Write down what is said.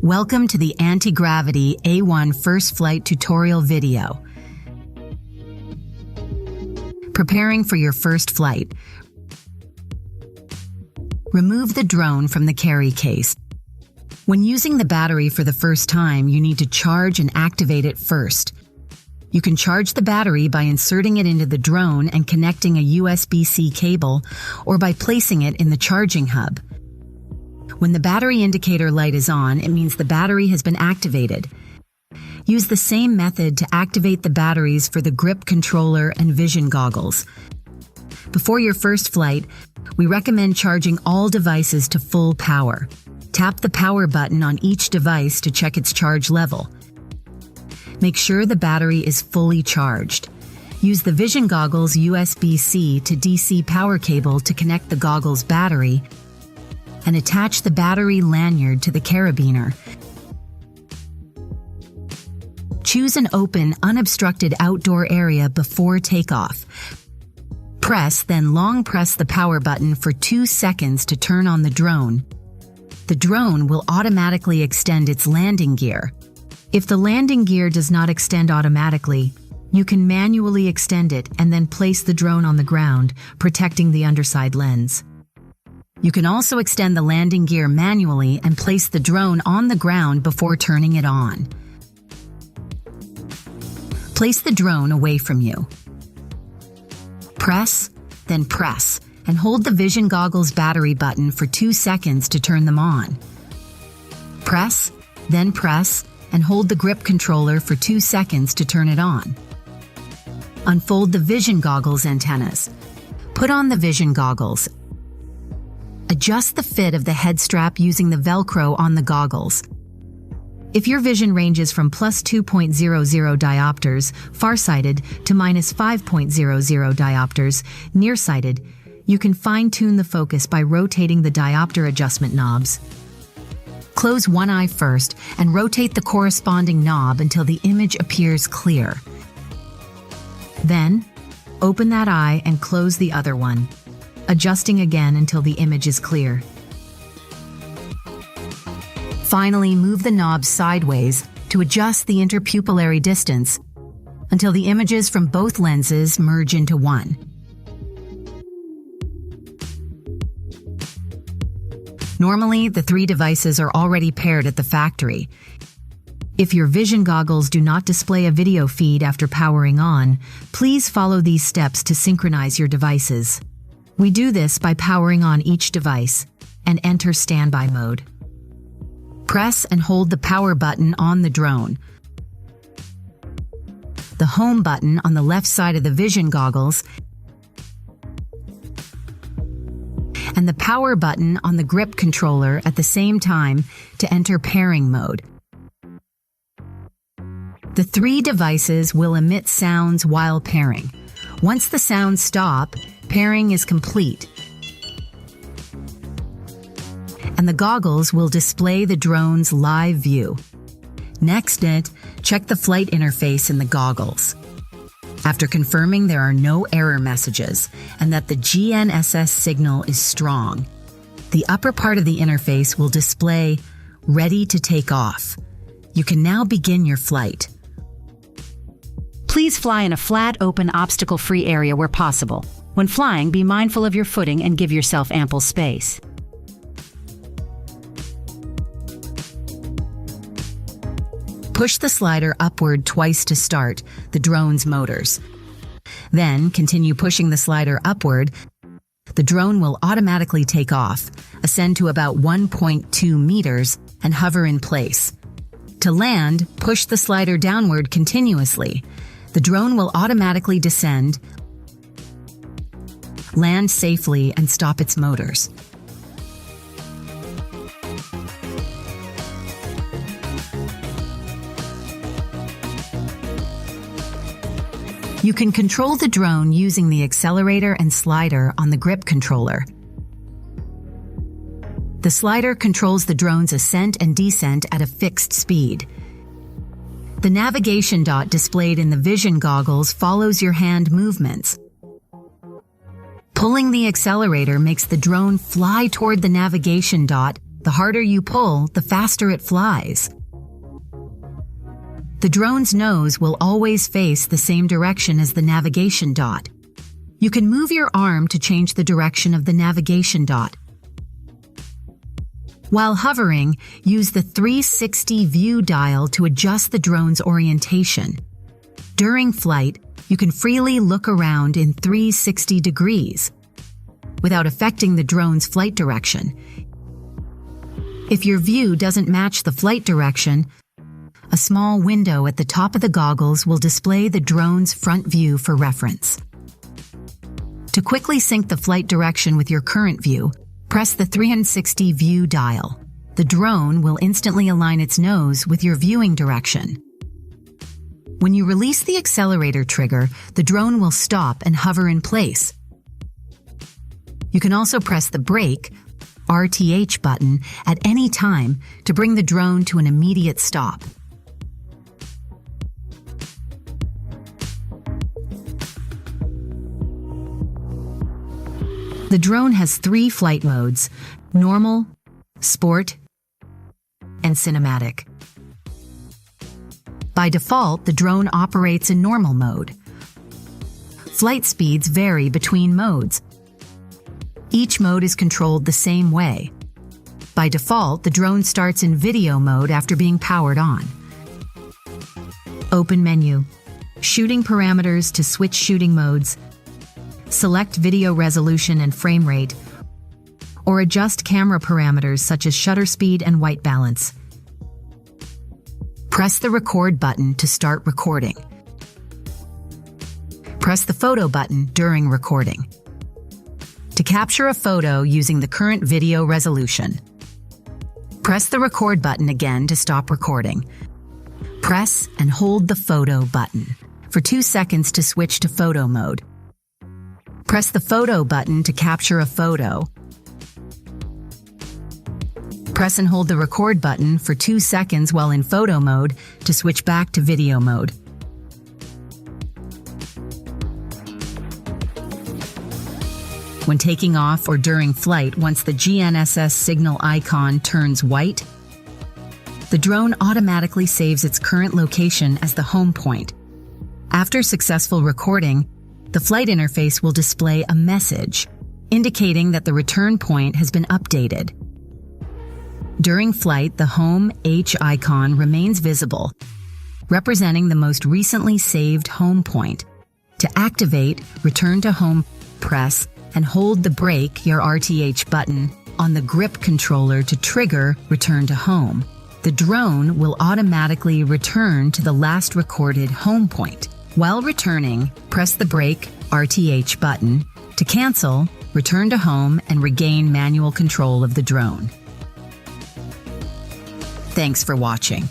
Welcome to the Anti-Gravity A1 First Flight tutorial video. Preparing for your first flight. Remove the drone from the carry case. When using the battery for the first time, you need to charge and activate it first. You can charge the battery by inserting it into the drone and connecting a USB-C cable, or by placing it in the charging hub. When the battery indicator light is on, it means the battery has been activated. Use the same method to activate the batteries for the grip controller and vision goggles. Before your first flight, we recommend charging all devices to full power. Tap the power button on each device to check its charge level. Make sure the battery is fully charged. Use the vision goggles USB-C to DC power cable to connect the goggles battery, and attach the battery lanyard to the carabiner. Choose an open, unobstructed outdoor area before takeoff. Press, then long press the power button for 2 seconds to turn on the drone. The drone will automatically extend its landing gear. If the landing gear does not extend automatically, you can manually extend it and then place the drone on the ground, protecting the underside lens. You can also extend the landing gear manually and place the drone on the ground before turning it on. Place the drone away from you. Press, then press, and hold the vision goggles battery button for 2 seconds to turn them on. Press, then press, and hold the grip controller for 2 seconds to turn it on. Unfold the vision goggles antennas. Put on the vision goggles. Adjust the fit of the head strap using the Velcro on the goggles. If your vision ranges from plus 2.00 diopters, farsighted, to minus 5.00 diopters, nearsighted, you can fine-tune the focus by rotating the diopter adjustment knobs. Close one eye first and rotate the corresponding knob until the image appears clear. Then, open that eye and close the other one, adjusting again until the image is clear. Finally, move the knob sideways to adjust the interpupillary distance until the images from both lenses merge into one. Normally, the 3 devices are already paired at the factory. If your vision goggles do not display a video feed after powering on, please follow these steps to synchronize your devices. We do this by powering on each device and enter standby mode. Press and hold the power button on the drone, the home button on the left side of the vision goggles, and the power button on the grip controller at the same time to enter pairing mode. The 3 devices will emit sounds while pairing. Once the sounds stop, pairing is complete, and the goggles will display the drone's live view. Next, check the flight interface in the goggles. After confirming there are no error messages and that the GNSS signal is strong, the upper part of the interface will display "Ready to take off." You can now begin your flight. Please fly in a flat, open, obstacle-free area where possible. When flying, be mindful of your footing and give yourself ample space. Push the slider upward twice to start the drone's motors. Then continue pushing the slider upward. The drone will automatically take off, ascend to about 1.2 meters, and hover in place. To land, push the slider downward continuously. The drone will automatically descend, land safely, and stop its motors. You can control the drone using the accelerator and slider on the grip controller. The slider controls the drone's ascent and descent at a fixed speed. The navigation dot displayed in the vision goggles follows your hand movements. Pulling the accelerator makes the drone fly toward the navigation dot The harder you pull, the faster it flies. The drone's nose will always face the same direction as the navigation dot. You can move your arm to change the direction of the navigation dot. While hovering, use the 360 view dial to adjust the drone's orientation. During flight, you can freely look around in 360 degrees without affecting the drone's flight direction. If your view doesn't match the flight direction, a small window at the top of the goggles will display the drone's front view for reference. To quickly sync the flight direction with your current view, press the 360 view dial. The drone will instantly align its nose with your viewing direction. When you release the accelerator trigger, the drone will stop and hover in place. You can also press the brake, RTH button, at any time to bring the drone to an immediate stop. The drone has 3 flight modes: normal, sport, and cinematic. By default, the drone operates in normal mode. Flight speeds vary between modes. Each mode is controlled the same way. By default, the drone starts in video mode after being powered on. Open menu. Shooting parameters to switch shooting modes. Select video resolution and frame rate, or adjust camera parameters such as shutter speed and white balance. Press the record button to start recording. Press the photo button during recording. To capture a photo using the current video resolution, press the record button again to stop recording. Press and hold the photo button for 2 seconds to switch to photo mode. Press the photo button to capture a photo. Press and hold the record button for 2 seconds while in photo mode to switch back to video mode. When taking off or during flight, once the GNSS signal icon turns white, the drone automatically saves its current location as the home point. After successful recording, the flight interface will display a message indicating that the return point has been updated. During flight, the home H icon remains visible, representing the most recently saved home point. To activate Return to Home, press and hold the brake, your RTH button, on the grip controller to trigger Return to Home. The drone will automatically return to the last recorded home point. While returning, press the brake, RTH button, to cancel, return to home, and regain manual control of the drone. Thanks for watching.